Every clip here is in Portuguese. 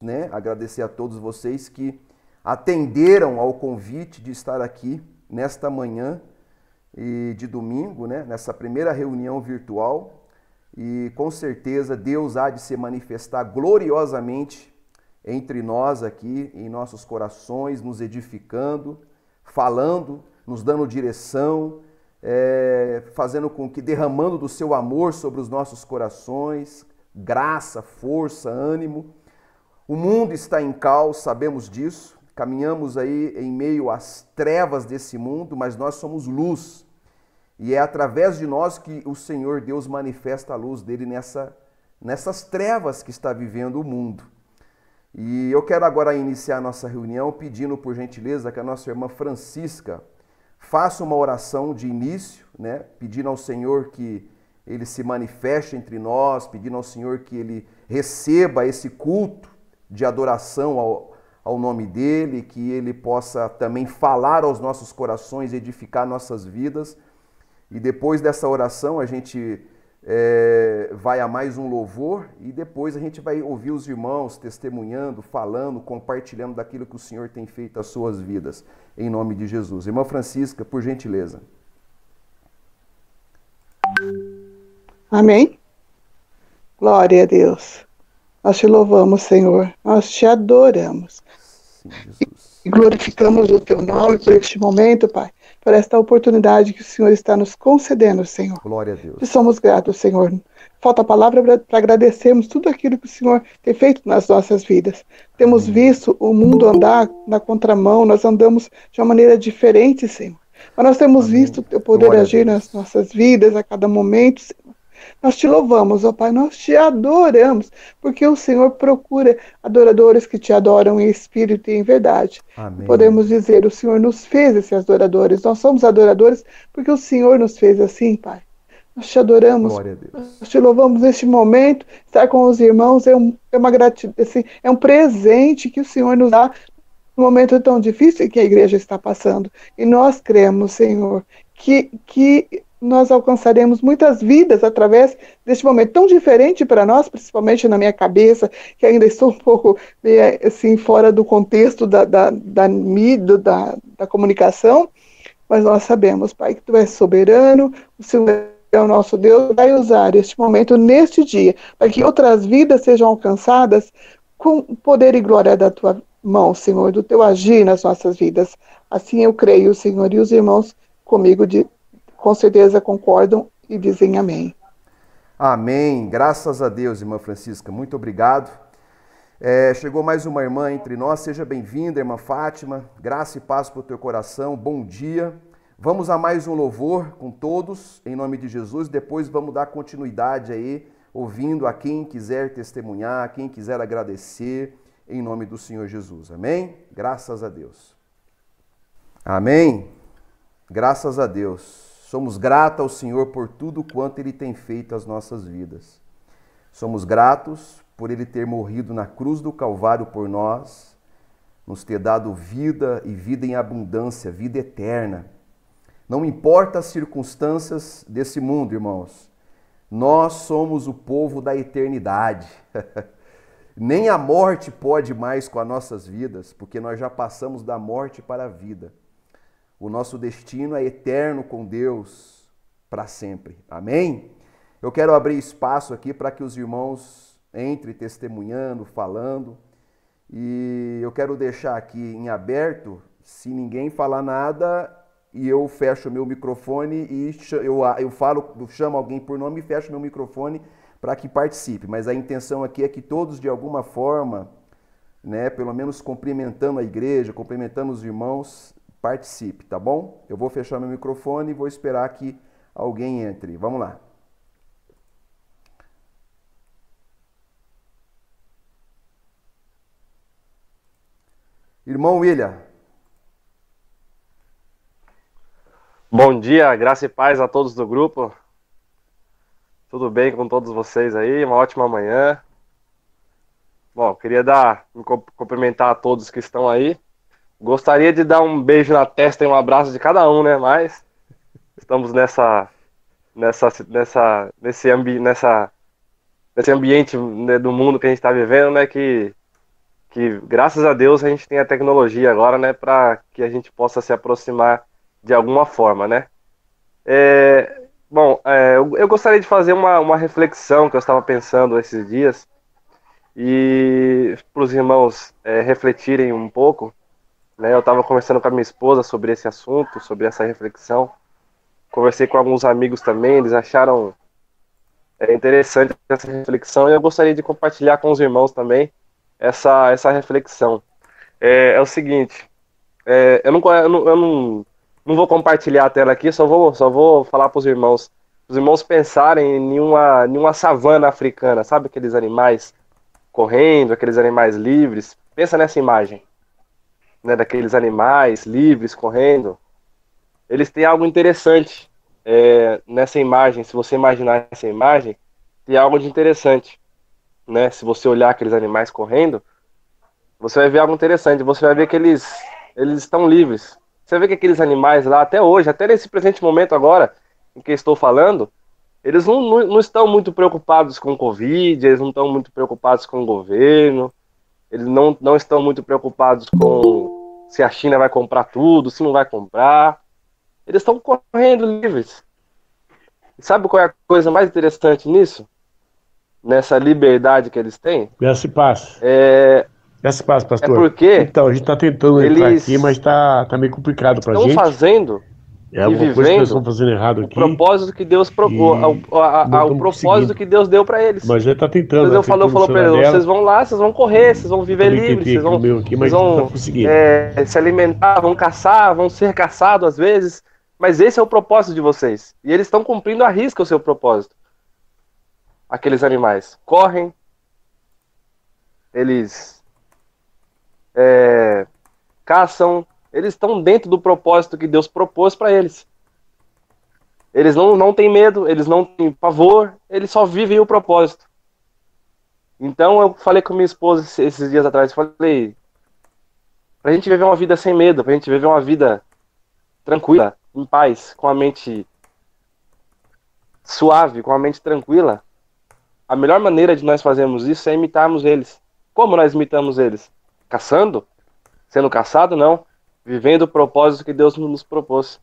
né, agradecer a todos vocês que atenderam ao convite de estar aqui nesta manhã e de domingo, né, nessa primeira reunião virtual. E com certeza Deus há de se manifestar gloriosamente entre nós aqui, em nossos corações, nos edificando, falando, nos dando direção, fazendo com que, derramando do seu amor sobre os nossos corações, graça, força, ânimo. O mundo está em caos, sabemos disso, caminhamos aí em meio às trevas desse mundo, mas nós somos luz. E é através de nós que o Senhor Deus manifesta a luz dele nessas trevas que está vivendo o mundo. E eu quero agora iniciar a nossa reunião pedindo, por gentileza, que a nossa irmã Francisca faça uma oração de início, né? Pedindo ao Senhor que ele se manifeste entre nós, pedindo ao Senhor que ele receba esse culto de adoração ao nome dele, que ele possa também falar aos nossos corações, edificar nossas vidas. E depois dessa oração a gente vai a mais um louvor e depois a gente vai ouvir os irmãos testemunhando, falando, compartilhando daquilo que o Senhor tem feito às suas vidas, em nome de Jesus. Irmã Francisca, por gentileza. Amém? Glória a Deus. Nós te louvamos, Senhor. Nós te adoramos. Sim, Jesus. E glorificamos o teu nome por este momento, Pai, por esta oportunidade que o Senhor está nos concedendo, Senhor. Glória a Deus. E somos gratos, Senhor. Falta a palavra para agradecermos tudo aquilo que o Senhor tem feito nas nossas vidas. Temos visto o mundo andar na contramão, nós andamos de uma maneira diferente, Senhor. Mas nós temos visto o teu poder Glória a agir Deus. nas nossas vidas a cada momento, Senhor. Nós te louvamos, ó Pai, nós te adoramos, porque o Senhor procura adoradores que te adoram em espírito e em verdade. Amém. Podemos dizer, o Senhor nos fez esses adoradores, nós somos adoradores porque o Senhor nos fez assim, Pai. Nós te adoramos, Glória a Deus. nós te louvamos neste momento, estar com os irmãos é uma gratidão, assim, é um presente que o Senhor nos dá no momento tão difícil que a igreja está passando. E nós cremos, Senhor, que nós alcançaremos muitas vidas através deste momento tão diferente para nós, principalmente na minha cabeça, que ainda estou um pouco assim, fora do contexto da mídia, da comunicação, mas nós sabemos, Pai, que Tu és soberano, o Senhor é o nosso Deus, vai usar este momento, neste dia, para que outras vidas sejam alcançadas com poder e glória da Tua mão, Senhor, do Teu agir nas nossas vidas. Assim eu creio, Senhor, e os irmãos comigo com certeza concordam e dizem amém. Amém. Graças a Deus, irmã Francisca. Muito obrigado. Chegou mais uma irmã entre nós. Seja bem-vinda, irmã Fátima. Graça e paz para o teu coração. Bom dia. Vamos a mais um louvor com todos, em nome de Jesus. Depois vamos dar continuidade aí, ouvindo a quem quiser testemunhar, quem quiser agradecer, em nome do Senhor Jesus. Amém? Graças a Deus. Amém. Graças a Deus. Somos gratos ao Senhor por tudo quanto Ele tem feito às nossas vidas. Somos gratos por Ele ter morrido na cruz do Calvário por nós, nos ter dado vida e vida em abundância, vida eterna. Não importa as circunstâncias desse mundo, irmãos, nós somos o povo da eternidade. Nem a morte pode mais com as nossas vidas, porque nós já passamos da morte para a vida. O nosso destino é eterno com Deus para sempre. Amém? Eu quero abrir espaço aqui para que os irmãos entrem testemunhando, falando. E eu quero deixar aqui em aberto, se ninguém falar nada, e eu fecho o meu microfone e eu chamo alguém por nome e fecho meu microfone para que participe. Mas a intenção aqui é que todos, de alguma forma, né, pelo menos cumprimentando a igreja, cumprimentando os irmãos, participe, tá bom? Eu vou fechar meu microfone e vou esperar que alguém entre. Vamos lá. Irmão William. Bom dia, graça e paz a todos do grupo. Tudo bem com todos vocês aí? Uma ótima manhã. Bom, queria cumprimentar a todos que estão aí. Gostaria de dar um beijo na testa e um abraço de cada um, né? Mas estamos nesse ambiente, né, do mundo que a gente está vivendo, né? Que que graças a Deus a gente tem a tecnologia agora, né, para que a gente possa se aproximar de alguma forma, né? Eu gostaria de fazer uma reflexão que eu estava pensando esses dias e para os irmãos refletirem um pouco, né? Eu estava conversando com a minha esposa sobre esse assunto, sobre essa reflexão. Conversei com alguns amigos também, eles acharam interessante essa reflexão e eu gostaria de compartilhar com os irmãos também essa reflexão. É o seguinte, eu não vou compartilhar a tela aqui, só vou falar para os irmãos pensarem em uma savana africana, sabe aqueles animais correndo, aqueles animais livres? Pensa nessa imagem, né, daqueles animais livres correndo. Eles têm algo interessante nessa imagem. Se você imaginar essa imagem, tem algo de interessante, né? Se você olhar aqueles animais correndo, você vai ver algo interessante. Você vai ver que eles estão livres. Você vê que aqueles animais lá, até hoje, até nesse presente momento agora, em que estou falando, eles não estão muito preocupados com o Covid, eles não estão muito preocupados com o governo, eles não estão muito preocupados com se a China vai comprar tudo, se não vai comprar. Eles estão correndo livres. E sabe qual é a coisa mais interessante nisso? Nessa liberdade que eles têm? Graça e paz. Graça e paz, pastor. É porque então, a gente está tentando entrar aqui, mas tá meio complicado pra gente. Estão fazendo e vivendo errado o aqui, propósito que Deus propôs, o propósito que Deus deu para eles. Mas ele tá tentando. Deus falou para eles, vocês vão lá, vocês vão correr, vocês vão viver livres, vocês vão, se alimentar, vão caçar, vão ser caçados às vezes, mas esse é o propósito de vocês. E eles estão cumprindo à risca o seu propósito. Aqueles animais correm, eles caçam, eles estão dentro do propósito que Deus propôs para eles. Eles não têm medo, eles não têm pavor, eles só vivem o propósito. Então eu falei com minha esposa esses dias atrás, falei, pra gente viver uma vida sem medo, pra gente viver uma vida tranquila, em paz, com a mente suave, com a mente tranquila, a melhor maneira de nós fazermos isso é imitarmos eles. Como nós imitamos eles? Caçando? Sendo caçado? Não. Vivendo o propósito que Deus nos propôs.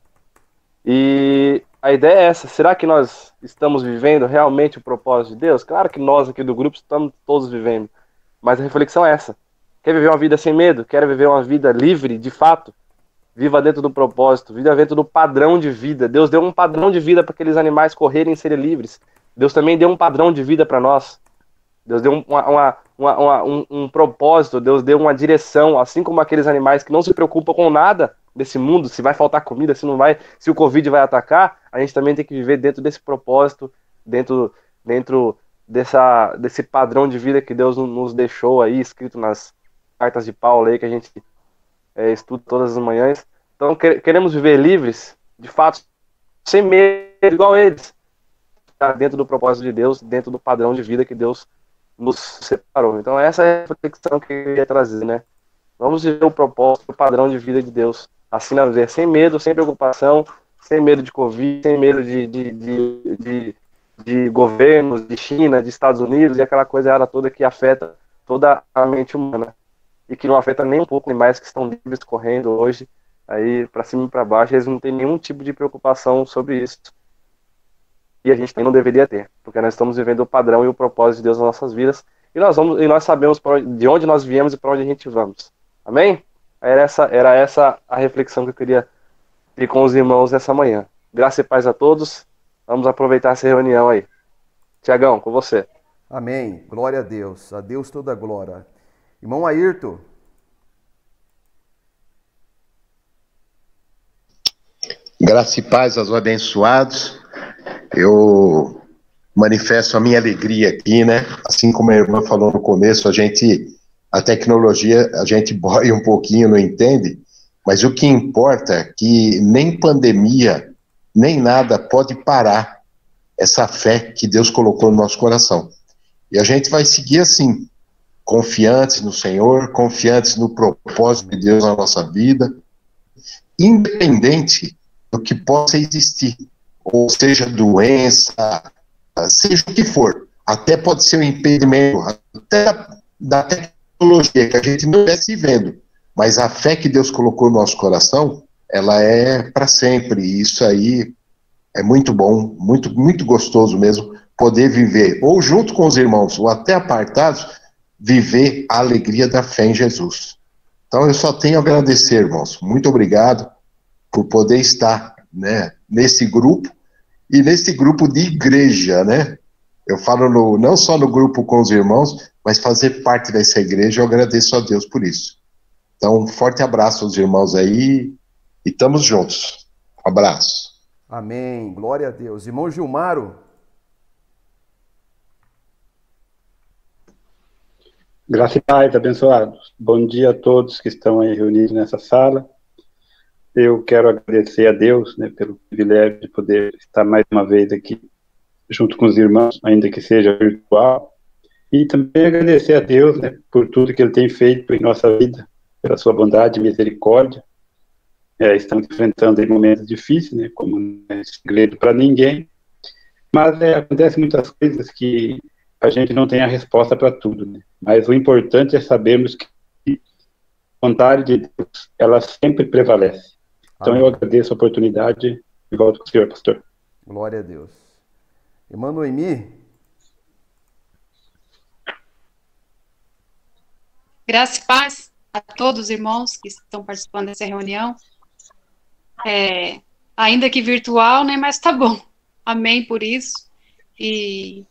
E a ideia é essa. Será que nós estamos vivendo realmente o propósito de Deus? Claro que nós aqui do grupo estamos todos vivendo. Mas a reflexão é essa. Quer viver uma vida sem medo? Quer viver uma vida livre, de fato? Viva dentro do propósito. Viva dentro do padrão de vida. Deus deu um padrão de vida para aqueles animais correrem e serem livres. Deus também deu um padrão de vida para nós. Deus deu um propósito, Deus deu uma direção, assim como aqueles animais que não se preocupam com nada desse mundo, se vai faltar comida, se não vai, se o Covid vai atacar, a gente também tem que viver dentro desse propósito, dentro desse padrão de vida que Deus nos deixou aí, escrito nas cartas de Paulo aí, que a gente estuda todas as manhãs. Então queremos viver livres, de fato, sem medo, igual eles, dentro do propósito de Deus, dentro do padrão de vida que Deus nos separou. Então essa é a reflexão que eu queria trazer, né? Vamos viver o propósito, o padrão de vida de Deus, assim na vida, sem medo, sem preocupação, sem medo de Covid, sem medo de governos, de China, de Estados Unidos e aquela coisa toda que afeta toda a mente humana e que não afeta nem um pouco os animais que estão livres correndo hoje aí para cima e para baixo. Eles não têm nenhum tipo de preocupação sobre isso. E a gente também não deveria ter, porque nós estamos vivendo o padrão e o propósito de Deus nas nossas vidas, e nós sabemos de onde nós viemos e para onde a gente vamos. Amém? Era essa a reflexão que eu queria ter com os irmãos nessa manhã. Graça e paz a todos. Vamos aproveitar essa reunião aí. Tiagão, com você. Amém. Glória a Deus toda a glória. Irmão Ayrton. Graça e paz aos abençoados. Eu manifesto a minha alegria aqui, né? Assim como a irmã falou no começo, a tecnologia, a gente boia um pouquinho, não entende, mas o que importa é que nem pandemia, nem nada pode parar essa fé que Deus colocou no nosso coração. E a gente vai seguir assim, confiantes no Senhor, confiantes no propósito de Deus na nossa vida, independente do que possa existir. Ou seja, doença, seja o que for, até pode ser um impedimento até da tecnologia que a gente não estivesse vendo, mas a fé que Deus colocou no nosso coração, ela é para sempre. E isso aí é muito bom, muito, muito gostoso mesmo, poder viver, ou junto com os irmãos, ou até apartados, viver a alegria da fé em Jesus. Então eu só tenho a agradecer, irmãos. Muito obrigado por poder estar, né, nesse grupo, e nesse grupo de igreja, né? Eu falo não só no grupo com os irmãos, mas fazer parte dessa igreja, eu agradeço a Deus por isso. Então, um forte abraço aos irmãos aí, e estamos juntos. Abraço. Amém. Glória a Deus. Irmão Gilmaro. Graça e paz, abençoados. Bom dia a todos que estão aí reunidos nessa sala. Eu quero agradecer a Deus, né, pelo privilégio de poder estar mais uma vez aqui junto com os irmãos, ainda que seja virtual. E também agradecer a Deus, né, por tudo que Ele tem feito em nossa vida, pela sua bondade e misericórdia. Estamos enfrentando aí momentos difíceis, né, como não é segredo para ninguém, mas acontecem muitas coisas que a gente não tem a resposta para tudo, né? Mas o importante é sabermos que a vontade de Deus, ela sempre prevalece. Então eu agradeço a oportunidade e volto com o senhor, pastor. Glória a Deus. Irmã Noemi. Graça e paz a todos os irmãos que estão participando dessa reunião. Ainda que virtual, né, mas tá bom. Amém por isso. E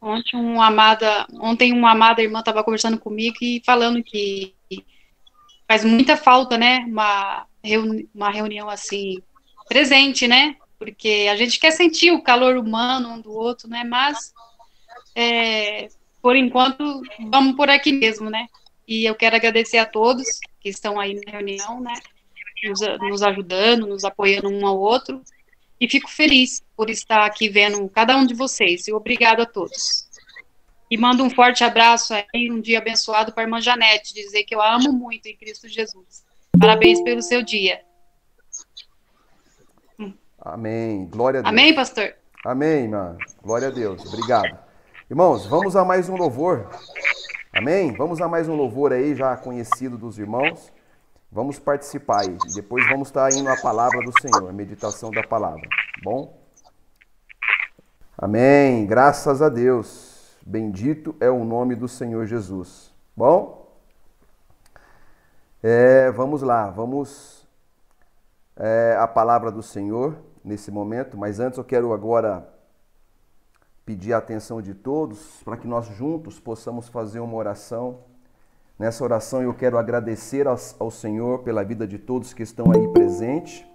ontem uma amada irmã estava conversando comigo e falando que faz muita falta, né, uma reunião assim, presente, né, porque a gente quer sentir o calor humano um do outro, né, mas por enquanto vamos por aqui mesmo, né. E eu quero agradecer a todos que estão aí na reunião, né, nos ajudando, nos apoiando um ao outro, e fico feliz por estar aqui vendo cada um de vocês, e obrigado a todos. E mando um forte abraço aí, um dia abençoado para a irmã Janete, dizer que eu a amo muito em Cristo Jesus. Parabéns pelo seu dia. Amém, glória a Deus. Amém, pastor? Amém, irmã, glória a Deus, obrigado. Irmãos, vamos a mais um louvor, amém? Vamos a mais um louvor aí, já conhecido dos irmãos. Vamos participar aí. Depois vamos estar indo à palavra do Senhor, a meditação da palavra. Bom? Amém. Graças a Deus. Bendito é o nome do Senhor Jesus. Bom? Vamos lá. Vamos à palavra do Senhor nesse momento. Mas antes eu quero agora pedir a atenção de todos para que nós juntos possamos fazer uma oração. Nessa oração eu quero agradecer ao Senhor pela vida de todos que estão aí presentes.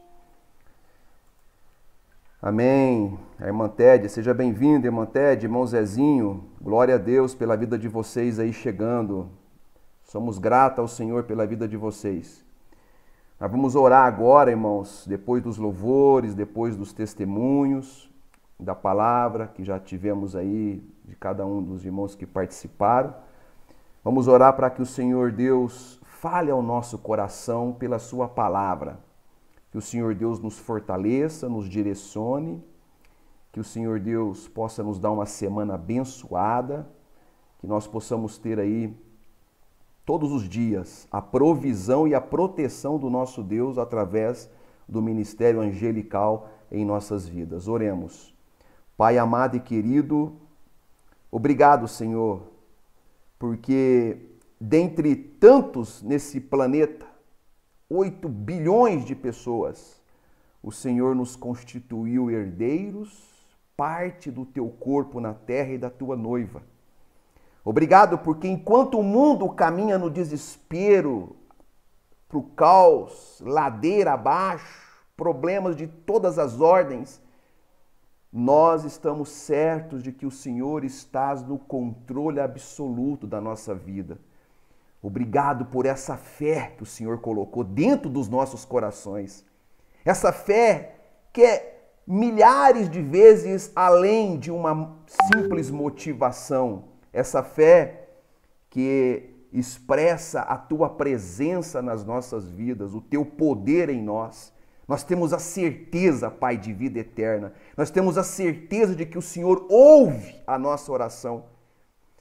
Amém. A irmã Tédia, seja bem-vinda, irmã Tédia, irmão Zezinho. Glória a Deus pela vida de vocês aí chegando. Somos gratos ao Senhor pela vida de vocês. Nós vamos orar agora, irmãos, depois dos louvores, depois dos testemunhos, da palavra que já tivemos aí de cada um dos irmãos que participaram. Vamos orar para que o Senhor Deus fale ao nosso coração pela sua palavra. Que o Senhor Deus nos fortaleça, nos direcione. Que o Senhor Deus possa nos dar uma semana abençoada. Que nós possamos ter aí, todos os dias, a provisão e a proteção do nosso Deus através do ministério angelical em nossas vidas. Oremos. Pai amado e querido, obrigado, Senhor, porque dentre tantos nesse planeta, 8 bilhões de pessoas, o Senhor nos constituiu herdeiros, parte do teu corpo na terra e da tua noiva. Obrigado porque enquanto o mundo caminha no desespero, para o caos, ladeira abaixo, problemas de todas as ordens, nós estamos certos de que o Senhor está no controle absoluto da nossa vida. Obrigado por essa fé que o Senhor colocou dentro dos nossos corações. Essa fé que é milhares de vezes além de uma simples motivação. Essa fé que expressa a tua presença nas nossas vidas, o teu poder em nós. Nós temos a certeza, Pai, de vida eterna. Nós temos a certeza de que o Senhor ouve a nossa oração.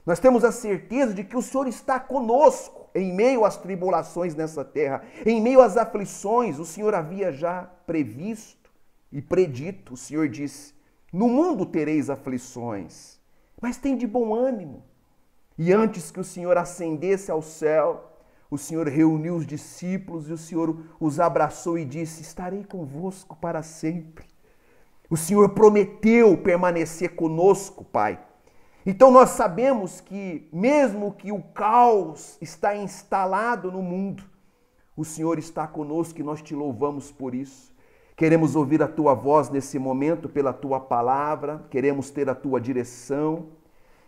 Nós temos a certeza de que o Senhor está conosco em meio às tribulações nessa terra, em meio às aflições. O Senhor havia já previsto e predito. O Senhor disse: no mundo tereis aflições, mas tem de bom ânimo. E antes que o Senhor ascendesse ao céu, o Senhor reuniu os discípulos e o Senhor os abraçou e disse: estarei convosco para sempre. O Senhor prometeu permanecer conosco, Pai. Então nós sabemos que, mesmo que o caos está instalado no mundo, o Senhor está conosco e nós te louvamos por isso. Queremos ouvir a tua voz nesse momento pela tua palavra, queremos ter a tua direção.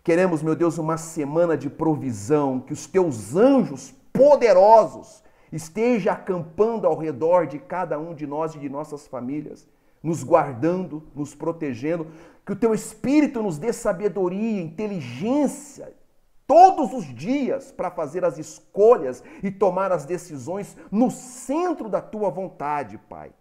Queremos, meu Deus, uma semana de provisão, que os teus anjos poderosos estejam acampando ao redor de cada um de nós e de nossas famílias, nos guardando, nos protegendo, que o teu Espírito nos dê sabedoria, inteligência, todos os dias para fazer as escolhas e tomar as decisões no centro da tua vontade, Pai.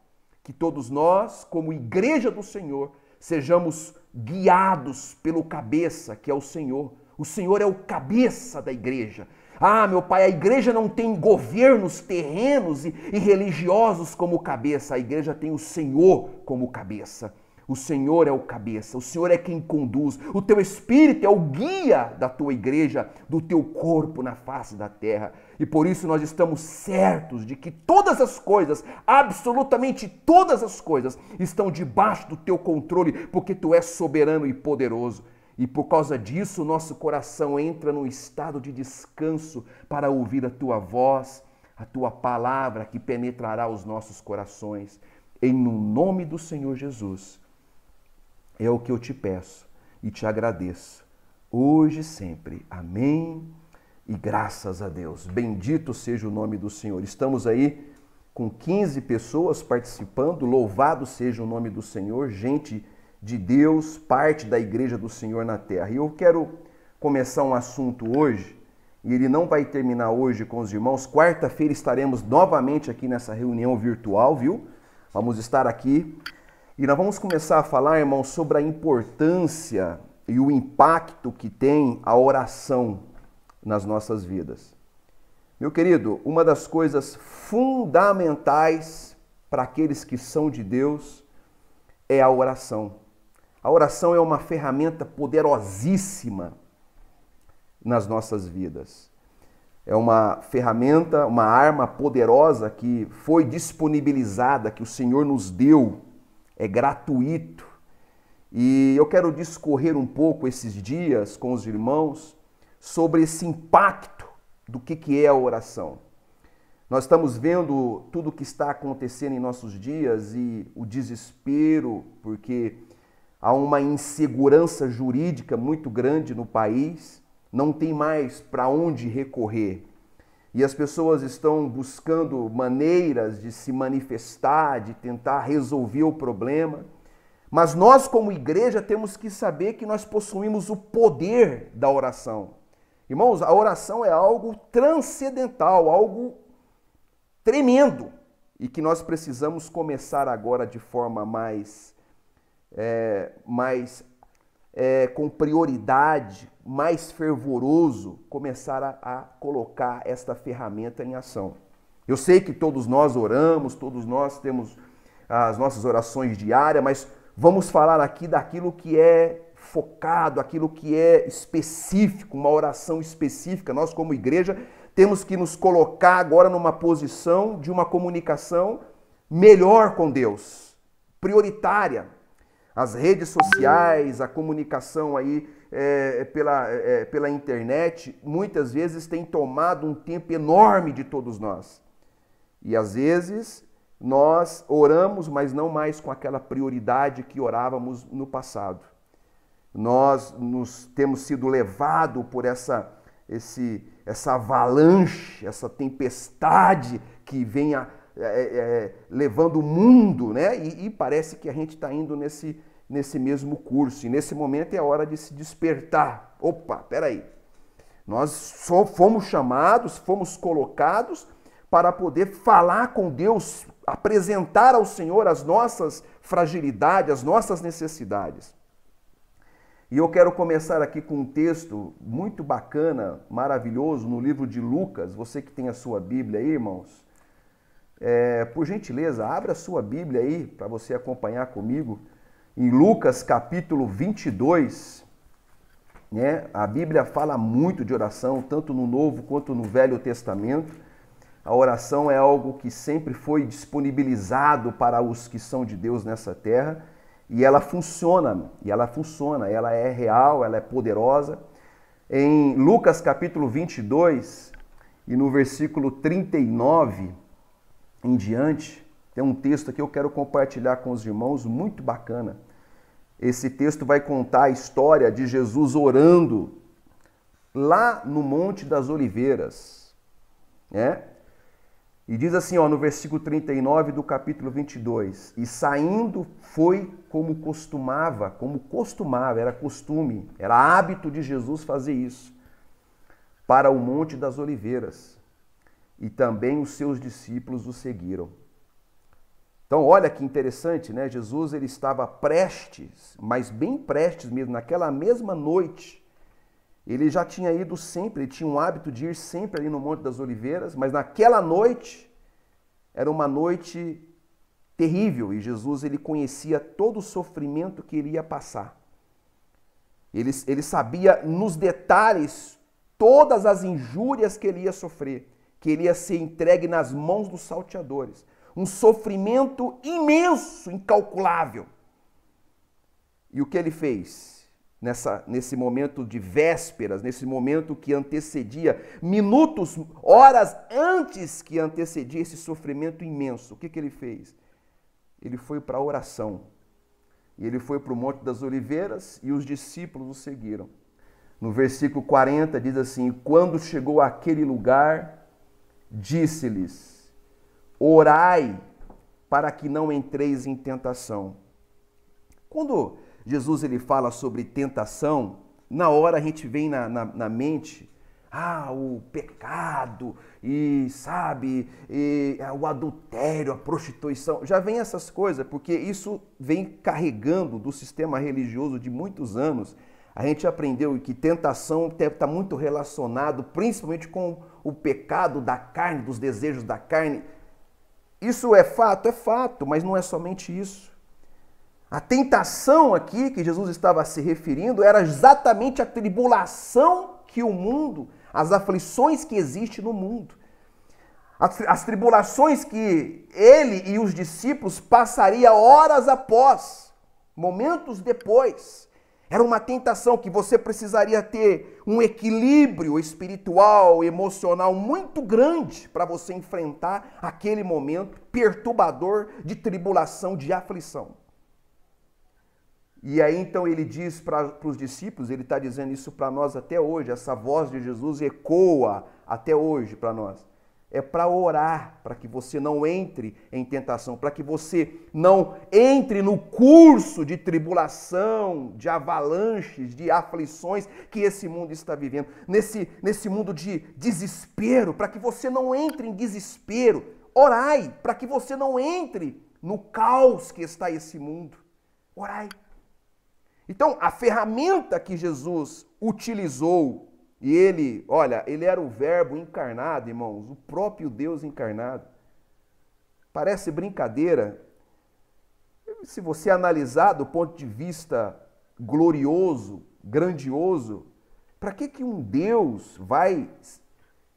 Que todos nós, como igreja do Senhor, sejamos guiados pelo cabeça, que é o Senhor. O Senhor é o cabeça da igreja. Ah, meu Pai, a igreja não tem governos terrenos e religiosos como cabeça. A igreja tem o Senhor como cabeça. O Senhor é o cabeça, o Senhor é quem conduz. O teu Espírito é o guia da tua igreja, do teu corpo na face da terra. E por isso nós estamos certos de que todas as coisas, absolutamente todas as coisas, estão debaixo do teu controle, porque tu és soberano e poderoso. E por causa disso, o nosso coração entra num estado de descanso para ouvir a tua voz, a tua palavra que penetrará os nossos corações. Em nome do Senhor Jesus. É o que eu te peço e te agradeço, hoje e sempre. Amém e graças a Deus. Bendito seja o nome do Senhor. Estamos aí com 15 pessoas participando, louvado seja o nome do Senhor, gente de Deus, parte da igreja do Senhor na terra. E eu quero começar um assunto hoje, e ele não vai terminar hoje com os irmãos. Quarta-feira estaremos novamente aqui nessa reunião virtual, viu? Vamos estar aqui. E nós vamos começar a falar, irmãos, sobre a importância e o impacto que tem a oração nas nossas vidas. Meu querido, uma das coisas fundamentais para aqueles que são de Deus é a oração. A oração é uma ferramenta poderosíssima nas nossas vidas. É uma ferramenta, uma arma poderosa que foi disponibilizada, que o Senhor nos deu. É gratuito. E eu quero discorrer um pouco esses dias com os irmãos sobre esse impacto do que é a oração. Nós estamos vendo tudo o que está acontecendo em nossos dias e o desespero, porque há uma insegurança jurídica muito grande no país, não tem mais para onde recorrer. E as pessoas estão buscando maneiras de se manifestar, de tentar resolver o problema. Mas nós, como igreja, temos que saber que nós possuímos o poder da oração. Irmãos, a oração é algo transcendental, algo tremendo. E que nós precisamos começar agora de forma com prioridade, mais fervoroso, começar a colocar esta ferramenta em ação. Eu sei que todos nós oramos, todos nós temos as nossas orações diárias, mas vamos falar aqui daquilo que é focado, aquilo que é específico, uma oração específica. Nós, como igreja, temos que nos colocar agora numa posição de uma comunicação melhor com Deus, prioritária. As redes sociais, a comunicação aí pela internet, muitas vezes tem tomado um tempo enorme de todos nós. E às vezes nós oramos, mas não mais com aquela prioridade que orávamos no passado. Nós temos sido levados por essa avalanche, essa tempestade que vem levando o mundo, né? E parece que a gente está indo nesse mesmo curso. E nesse momento é a hora de se despertar. Opa, peraí. Nós fomos chamados, fomos colocados para poder falar com Deus, apresentar ao Senhor as nossas fragilidades, as nossas necessidades. E eu quero começar aqui com um texto muito bacana, maravilhoso, no livro de Lucas. Você que tem a sua Bíblia aí, irmãos, por gentileza, abra a sua Bíblia aí para você acompanhar comigo. Em Lucas capítulo 22, né? A Bíblia fala muito de oração, tanto no Novo quanto no Velho Testamento. A oração é algo que sempre foi disponibilizado para os que são de Deus nessa terra. E ela funciona, ela é real, ela é poderosa. Em Lucas capítulo 22 e no versículo 39 em diante, tem um texto aqui que eu quero compartilhar com os irmãos, muito bacana. Esse texto vai contar a história de Jesus orando lá no Monte das Oliveiras, né? E diz assim, ó, no versículo 39 do capítulo 22, e saindo foi como costumava, era costume, era hábito de Jesus fazer isso, para o Monte das Oliveiras, e também os seus discípulos o seguiram. Então, olha que interessante, né? Jesus, ele estava prestes, mas bem prestes mesmo, naquela mesma noite. Ele já tinha ido sempre, ele tinha um hábito de ir sempre ali no Monte das Oliveiras, mas naquela noite, era uma noite terrível, e Jesus, ele conhecia todo o sofrimento que ele ia passar. Ele sabia nos detalhes todas as injúrias que ele ia sofrer, que ele ia ser entregue nas mãos dos salteadores. Um sofrimento imenso, incalculável. E o que ele fez? Nesse momento de vésperas, nesse momento que antecedia, minutos, horas antes que antecedia esse sofrimento imenso, o que ele fez? Ele foi para a oração. E ele foi para o Monte das Oliveiras e os discípulos o seguiram. No versículo 40 diz assim, quando chegou àquele lugar, disse-lhes, orai para que não entreis em tentação. Quando Jesus ele fala sobre tentação, na hora a gente vem na mente, o pecado, e sabe, o adultério, a prostituição, já vem essas coisas, porque isso vem carregando do sistema religioso de muitos anos. A gente aprendeu que tentação está muito relacionado, principalmente com o pecado da carne, dos desejos da carne. Isso é fato, mas não é somente isso. A tentação aqui que Jesus estava se referindo era exatamente a tribulação que o mundo, as aflições que existem no mundo. As tribulações que ele e os discípulos passariam horas após, momentos depois. Era uma tentação que você precisaria ter um equilíbrio espiritual, emocional muito grande para você enfrentar aquele momento perturbador de tribulação, de aflição. E aí então ele diz para os discípulos, ele está dizendo isso para nós até hoje, essa voz de Jesus ecoa até hoje para nós. É para orar, para que você não entre em tentação, para que você não entre no curso de tribulação, de avalanches, de aflições que esse mundo está vivendo. Nesse mundo de desespero, para que você não entre em desespero. Orai, para que você não entre no caos que está esse mundo. Orai. Então, a ferramenta que Jesus utilizou, e ele era o verbo encarnado, irmãos, o próprio Deus encarnado. Parece brincadeira. Se você analisar do ponto de vista glorioso, grandioso, para que um Deus vai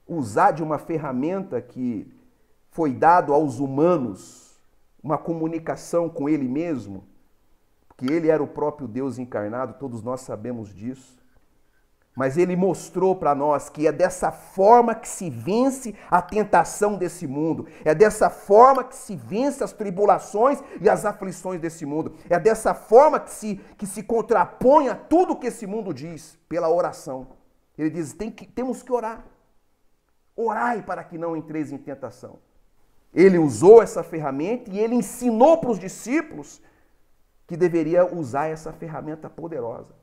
usar de uma ferramenta que foi dado aos humanos, uma comunicação com ele mesmo? Que ele era o próprio Deus encarnado, todos nós sabemos disso. Mas ele mostrou para nós que é dessa forma que se vence a tentação desse mundo. É dessa forma que se vence as tribulações e as aflições desse mundo. É dessa forma que se contrapõe a tudo que esse mundo diz, pela oração. Ele diz, temos que orar. Orai para que não entreis em tentação. Ele usou essa ferramenta e ele ensinou para os discípulos que deveria usar essa ferramenta poderosa.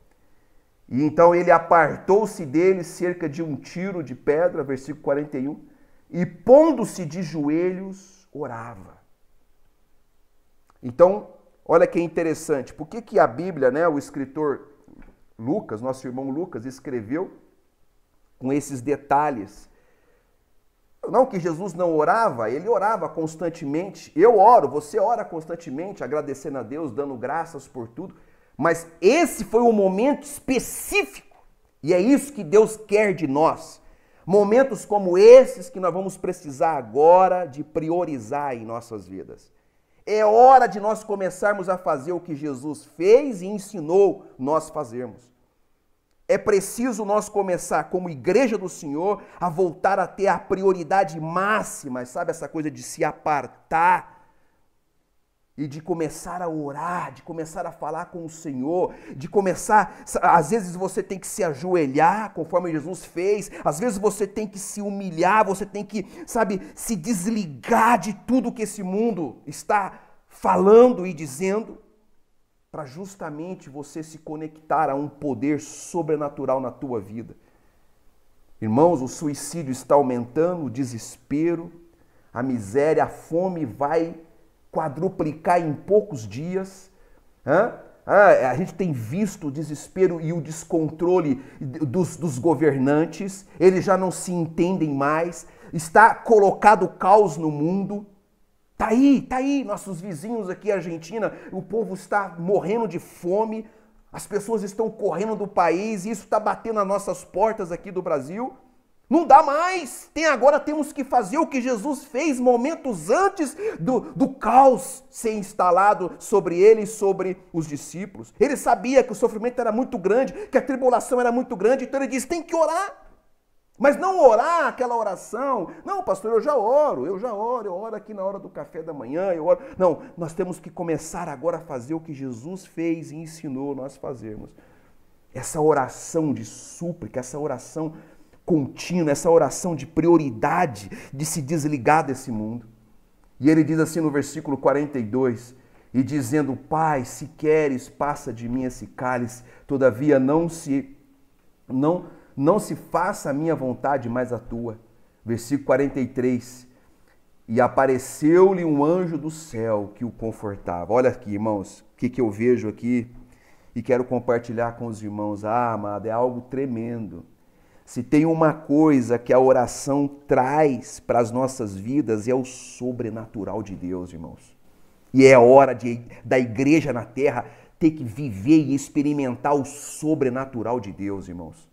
E então ele apartou-se dele cerca de um tiro de pedra, versículo 41, e pondo-se de joelhos, orava. Então, olha que interessante, por que a Bíblia, né, o escritor Lucas, nosso irmão Lucas, escreveu com esses detalhes. Não que Jesus não orava, ele orava constantemente. Eu oro, você ora constantemente, agradecendo a Deus, dando graças por tudo. Mas esse foi um momento específico. E é isso que Deus quer de nós. Momentos como esses que nós vamos precisar agora de priorizar em nossas vidas. É hora de nós começarmos a fazer o que Jesus fez e ensinou nós fazermos. É preciso nós começar, como igreja do Senhor, a voltar a ter a prioridade máxima, sabe essa coisa de se apartar e de começar a orar, de começar a falar com o Senhor, de começar, às vezes você tem que se ajoelhar, conforme Jesus fez, às vezes você tem que se humilhar, você tem que, sabe, se desligar de tudo que esse mundo está falando e dizendo, para justamente você se conectar a um poder sobrenatural na tua vida. Irmãos, o suicídio está aumentando, o desespero, a miséria, a fome vai quadruplicar em poucos dias. A gente tem visto o desespero e o descontrole dos governantes, eles já não se entendem mais, está colocado caos no mundo. Tá aí, nossos vizinhos aqui, Argentina, o povo está morrendo de fome, as pessoas estão correndo do país, e isso está batendo nas nossas portas aqui do Brasil. Não dá mais, agora temos que fazer o que Jesus fez momentos antes do caos ser instalado sobre ele e sobre os discípulos. Ele sabia que o sofrimento era muito grande, que a tribulação era muito grande, então ele disse, tem que orar. Mas não orar aquela oração, não pastor, eu oro aqui na hora do café da manhã, eu oro. Não, nós temos que começar agora a fazer o que Jesus fez e ensinou nós fazermos. Essa oração de súplica, essa oração contínua, essa oração de prioridade, de se desligar desse mundo. E ele diz assim no versículo 42, e dizendo, Pai, se queres, passa de mim esse cálice, todavia não se faça a minha vontade, mas a tua. Versículo 43. E apareceu-lhe um anjo do céu que o confortava. Olha aqui, irmãos, o que eu vejo aqui e quero compartilhar com os irmãos. Amado, é algo tremendo. Se tem uma coisa que a oração traz para as nossas vidas, é o sobrenatural de Deus, irmãos. E é hora da igreja na terra ter que viver e experimentar o sobrenatural de Deus, irmãos.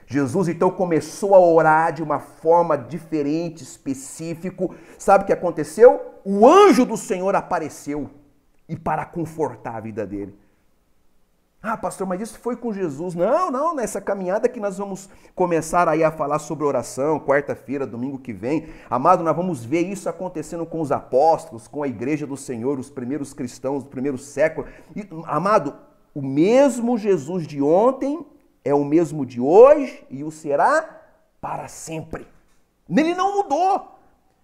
Jesus então começou a orar de uma forma diferente, específico. Sabe o que aconteceu? O anjo do Senhor apareceu e para confortar a vida dele. Ah, pastor, mas isso foi com Jesus. Não, nessa caminhada que nós vamos começar aí a falar sobre oração, quarta-feira, domingo que vem. Amado, nós vamos ver isso acontecendo com os apóstolos, com a igreja do Senhor, os primeiros cristãos do primeiro século. E, amado, o mesmo Jesus de ontem é o mesmo de hoje e o será para sempre. Ele não mudou.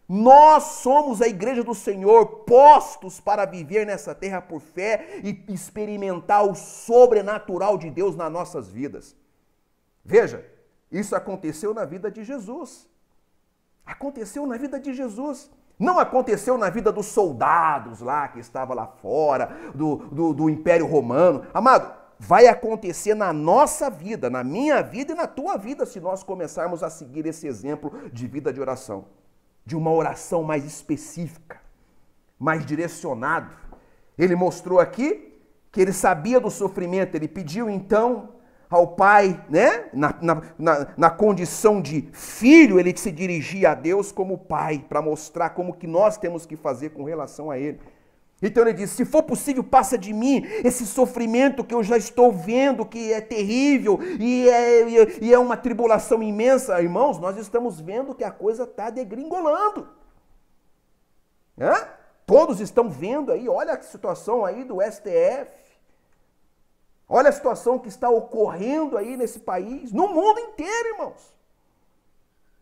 Nós somos a igreja do Senhor, postos para viver nessa terra por fé e experimentar o sobrenatural de Deus nas nossas vidas. Veja, isso aconteceu na vida de Jesus. Aconteceu na vida de Jesus. Não aconteceu na vida dos soldados lá, que estava lá fora, do Império Romano. Amado, vai acontecer na nossa vida, na minha vida e na tua vida, se nós começarmos a seguir esse exemplo de vida de oração. De uma oração mais específica, mais direcionada. Ele mostrou aqui que ele sabia do sofrimento, ele pediu então ao Pai, né? Na condição de filho, ele se dirigia a Deus como Pai, para mostrar como que nós temos que fazer com relação a Ele. Então ele disse, se for possível, passa de mim esse sofrimento que eu já estou vendo, que é terrível e é uma tribulação imensa. Irmãos, nós estamos vendo que a coisa está degringolando. Todos estão vendo aí, olha a situação aí do STF. Olha a situação que está ocorrendo aí nesse país, no mundo inteiro, irmãos.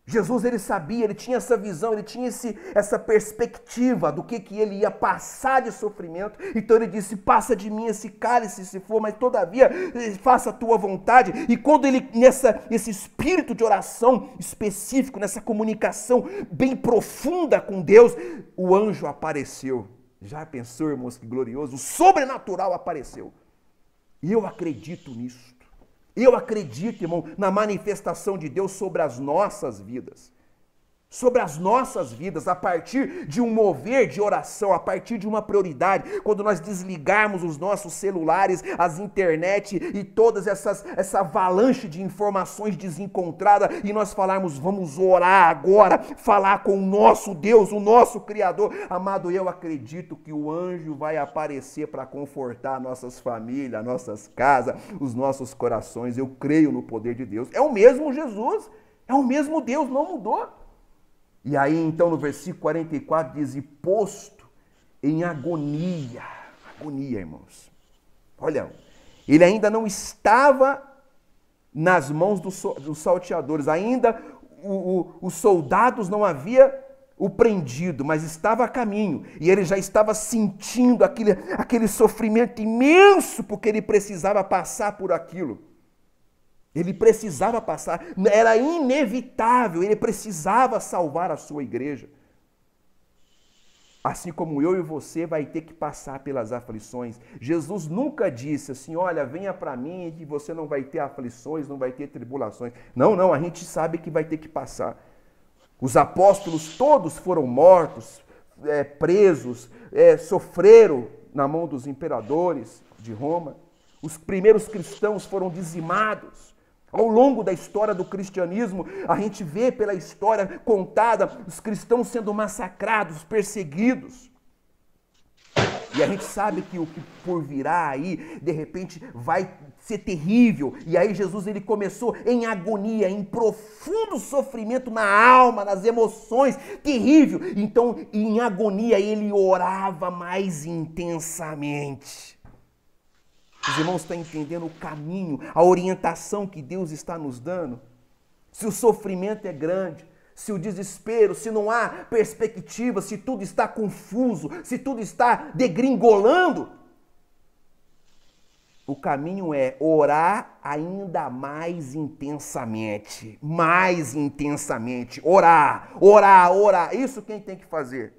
Jesus, ele sabia, ele tinha essa visão, ele tinha essa perspectiva do que ele ia passar de sofrimento. Então ele disse, passa de mim esse cálice se for, mas todavia faça a tua vontade. E quando ele, esse espírito de oração específico, nessa comunicação bem profunda com Deus, o anjo apareceu. Já pensou, irmãos, que glorioso? O sobrenatural apareceu. E eu acredito nisso. Eu acredito, irmão, na manifestação de Deus sobre as nossas vidas. Sobre as nossas vidas, a partir de um mover de oração, a partir de uma prioridade, quando nós desligarmos os nossos celulares, as internet e todas essa avalanche de informações desencontradas e nós falarmos, vamos orar agora, falar com o nosso Deus, o nosso Criador. Amado, eu acredito que o anjo vai aparecer para confortar nossas famílias, nossas casas, os nossos corações. Eu creio no poder de Deus. É o mesmo Jesus, é o mesmo Deus, não mudou. E aí, então, no versículo 44 diz, e posto em agonia, irmãos. Olha, ele ainda não estava nas mãos dos salteadores, ainda os soldados não haviam o prendido, mas estava a caminho. E ele já estava sentindo aquele sofrimento imenso, porque ele precisava passar por aquilo. Ele precisava passar, era inevitável, ele precisava salvar a sua igreja. Assim como eu e você vai ter que passar pelas aflições. Jesus nunca disse assim, olha, venha para mim que você não vai ter aflições, não vai ter tribulações. Não, a gente sabe que vai ter que passar. Os apóstolos todos foram mortos, presos, sofreram na mão dos imperadores de Roma. Os primeiros cristãos foram dizimados. Ao longo da história do cristianismo, a gente vê pela história contada os cristãos sendo massacrados, perseguidos. E a gente sabe que o que por virá aí, de repente, vai ser terrível. E aí Jesus ele começou em agonia, em profundo sofrimento na alma, nas emoções, terrível. Então, em agonia, ele orava mais intensamente. Os irmãos estão entendendo o caminho, a orientação que Deus está nos dando? Se o sofrimento é grande, se o desespero, se não há perspectiva, se tudo está confuso, se tudo está degringolando, o caminho é orar ainda mais intensamente, orar. Isso quem tem que fazer?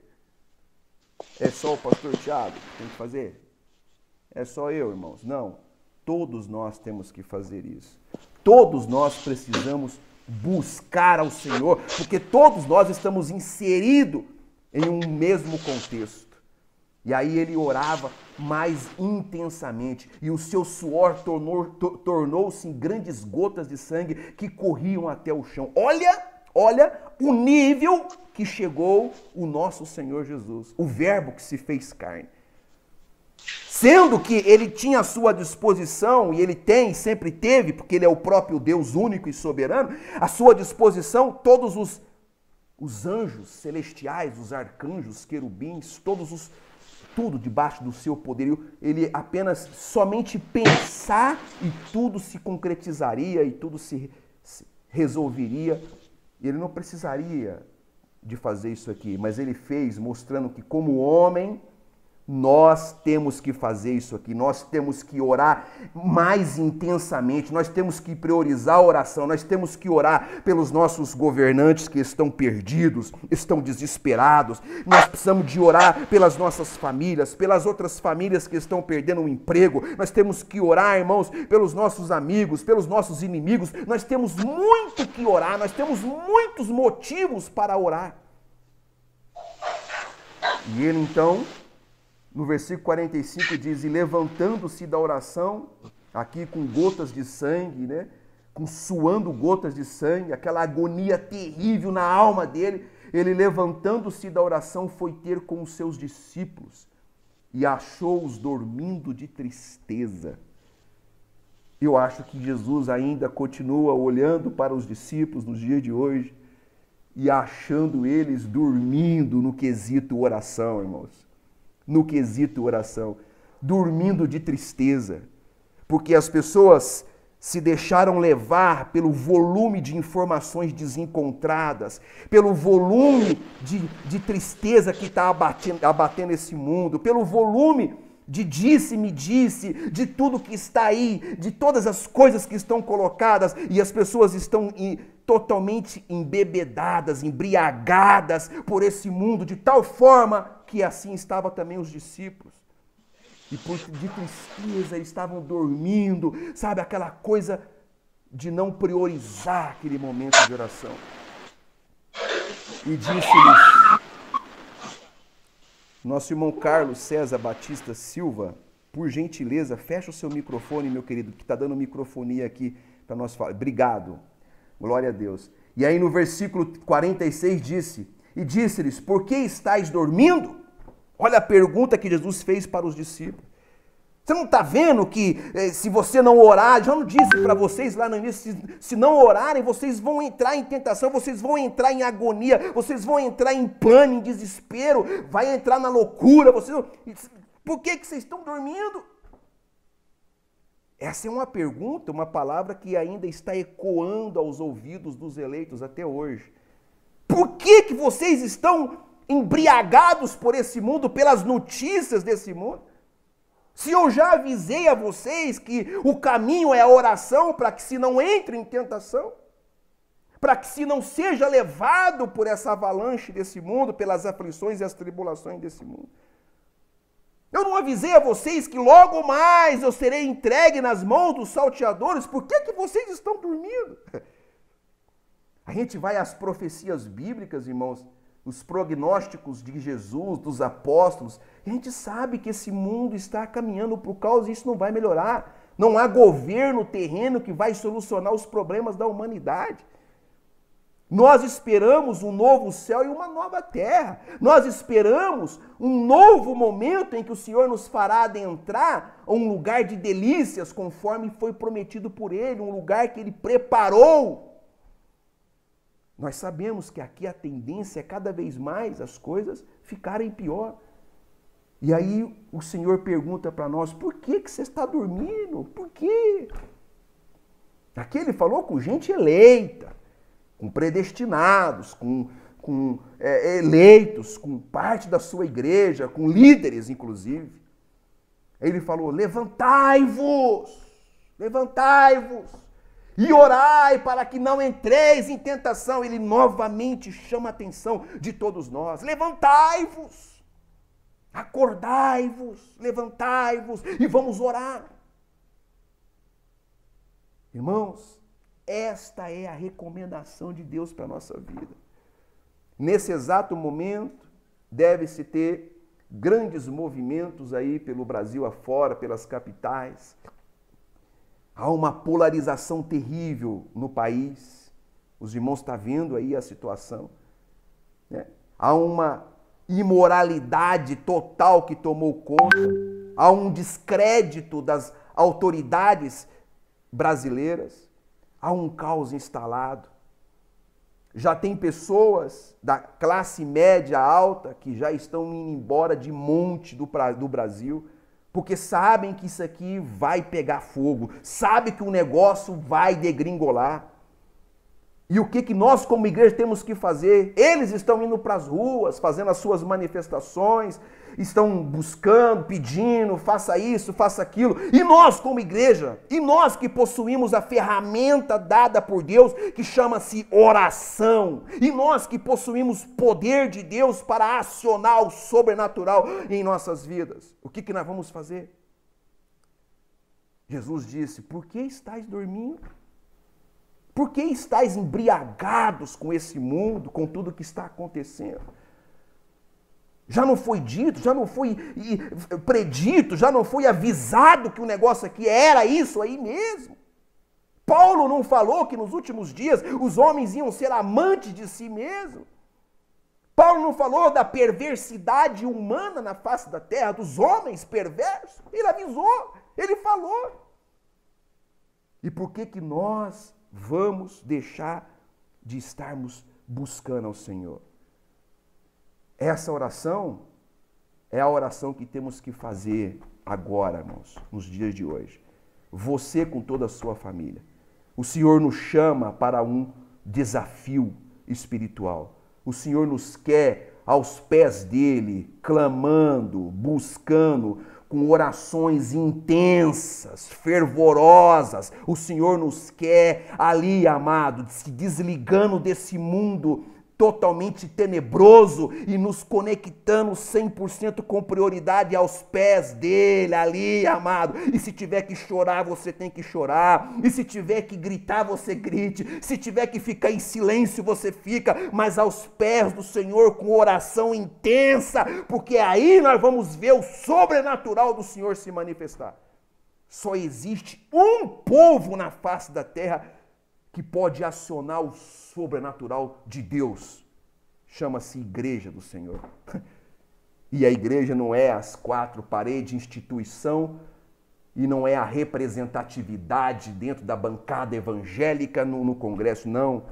É só o pastor Tiago que tem que fazer? É só eu, irmãos? Não. Todos nós temos que fazer isso. Todos nós precisamos buscar ao Senhor, porque todos nós estamos inseridos em um mesmo contexto. E aí ele orava mais intensamente, e o seu suor tornou-se em grandes gotas de sangue que corriam até o chão. Olha o nível que chegou o nosso Senhor Jesus, o verbo que se fez carne. Sendo que ele tinha à sua disposição, e ele tem, sempre teve, porque ele é o próprio Deus único e soberano, à sua disposição todos os anjos celestiais, os arcanjos, querubins, tudo debaixo do seu poderio. Ele apenas somente pensar e tudo se concretizaria e tudo se resolveria. Ele não precisaria de fazer isso aqui, mas ele fez, mostrando que como homem nós temos que fazer isso aqui, nós temos que orar mais intensamente, nós temos que priorizar a oração, nós temos que orar pelos nossos governantes que estão perdidos, estão desesperados, nós precisamos de orar pelas nossas famílias, pelas outras famílias que estão perdendo o emprego, nós temos que orar, irmãos, pelos nossos amigos, pelos nossos inimigos, nós temos muito que orar, nós temos muitos motivos para orar. E ele então, no versículo 45 diz, e levantando-se da oração, aqui com gotas de sangue, né? Suando gotas de sangue, aquela agonia terrível na alma dele, ele levantando-se da oração foi ter com os seus discípulos e achou-os dormindo de tristeza. Eu acho que Jesus ainda continua olhando para os discípulos nos dias de hoje e achando eles dormindo no quesito oração, irmãos. No quesito oração, dormindo de tristeza, porque as pessoas se deixaram levar pelo volume de informações desencontradas, pelo volume de tristeza que está abatendo esse mundo, pelo volume de disse-me disse, de tudo que está aí, de todas as coisas que estão colocadas, e as pessoas estão totalmente embebedadas, embriagadas por esse mundo, de tal forma que assim estavam também os discípulos. E de tristeza eles estavam dormindo, sabe, aquela coisa de não priorizar aquele momento de oração. E disse-lhes, nosso irmão Carlos César Batista Silva, por gentileza, fecha o seu microfone, meu querido, que está dando microfonia aqui para nós falar. Obrigado. Glória a Deus. E aí no versículo 46 disse, e disse-lhes, por que estáis dormindo? Olha a pergunta que Jesus fez para os discípulos. Você não está vendo que se você não orar, já não disse para vocês lá no início, se não orarem, vocês vão entrar em tentação, vocês vão entrar em agonia, vocês vão entrar em pânico, em desespero, vai entrar na loucura, vocês vão... Por que vocês estão dormindo? Essa é uma pergunta, uma palavra que ainda está ecoando aos ouvidos dos eleitos até hoje. Por que vocês estão embriagados por esse mundo, pelas notícias desse mundo? Se eu já avisei a vocês que o caminho é a oração para que se não entre em tentação, para que se não seja levado por essa avalanche desse mundo, pelas aflições e as tribulações desse mundo. Eu não avisei a vocês que logo mais eu serei entregue nas mãos dos salteadores, por que vocês estão dormindo? A gente vai às profecias bíblicas, irmãos, os prognósticos de Jesus, dos apóstolos, e a gente sabe que esse mundo está caminhando por causa e isso não vai melhorar. Não há governo terreno que vai solucionar os problemas da humanidade. Nós esperamos um novo céu e uma nova terra. Nós esperamos um novo momento em que o Senhor nos fará adentrar a um lugar de delícias, conforme foi prometido por Ele, um lugar que Ele preparou. Nós sabemos que aqui a tendência é cada vez mais as coisas ficarem pior. E aí o Senhor pergunta para nós, por que você está dormindo? Por quê? Aqui Ele falou com gente eleita, com predestinados, com eleitos, com parte da sua igreja, com líderes, inclusive. Ele falou, levantai-vos, e orai para que não entreis em tentação. Ele novamente chama a atenção de todos nós. Levantai-vos, acordai-vos, levantai-vos e vamos orar. Irmãos, esta é a recomendação de Deus para a nossa vida. Nesse exato momento, deve-se ter grandes movimentos aí pelo Brasil afora, pelas capitais. Há uma polarização terrível no país. Os irmãos estão vendo aí a situação. Né? Há uma imoralidade total que tomou conta. Há um descrédito das autoridades brasileiras. Há um caos instalado. Já tem pessoas da classe média alta que já estão indo embora de monte do Brasil, porque sabem que isso aqui vai pegar fogo, sabem que o negócio vai degringolar. E o que nós como igreja temos que fazer? Eles estão indo para as ruas, fazendo as suas manifestações, estão buscando, pedindo, faça isso, faça aquilo. E nós como igreja, e nós que possuímos a ferramenta dada por Deus, que chama-se oração, e nós que possuímos poder de Deus para acionar o sobrenatural em nossas vidas, o que nós vamos fazer? Jesus disse, por que estáis dormindo? Por que estáis embriagados com esse mundo, com tudo que está acontecendo? Já não foi dito, já não foi predito, já não foi avisado que o negócio aqui era isso aí mesmo? Paulo não falou que nos últimos dias os homens iam ser amantes de si mesmos? Paulo não falou da perversidade humana na face da terra, dos homens perversos? Ele avisou, ele falou. E por que nós vamos deixar de estarmos buscando ao Senhor? Essa oração é a oração que temos que fazer agora, irmãos, nos dias de hoje. Você com toda a sua família. O Senhor nos chama para um desafio espiritual. O Senhor nos quer aos pés dele, clamando, buscando, com orações intensas, fervorosas. O Senhor nos quer ali, amado, se desligando desse mundo totalmente tenebroso e nos conectando 100% com prioridade aos pés dele, ali, amado. E se tiver que chorar, você tem que chorar. E se tiver que gritar, você grite. Se tiver que ficar em silêncio, você fica. Mas aos pés do Senhor, com oração intensa, porque aí nós vamos ver o sobrenatural do Senhor se manifestar. Só existe um povo na face da terra que pode acionar o sobrenatural de Deus. Chama-se Igreja do Senhor. E a igreja não é as quatro paredes, instituição, e não é a representatividade dentro da bancada evangélica no congresso, não.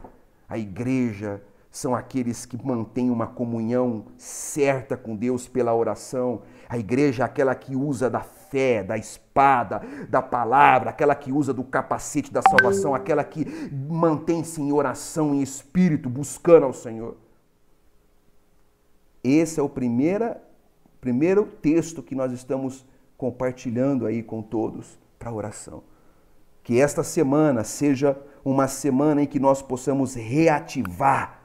A igreja são aqueles que mantêm uma comunhão certa com Deus pela oração. A igreja é aquela que usa da fé, da espada, da palavra, aquela que usa do capacete da salvação, aquela que mantém-se em oração, em espírito, buscando ao Senhor. Esse é o primeiro texto que nós estamos compartilhando aí com todos para a oração. Que esta semana seja uma semana em que nós possamos reativar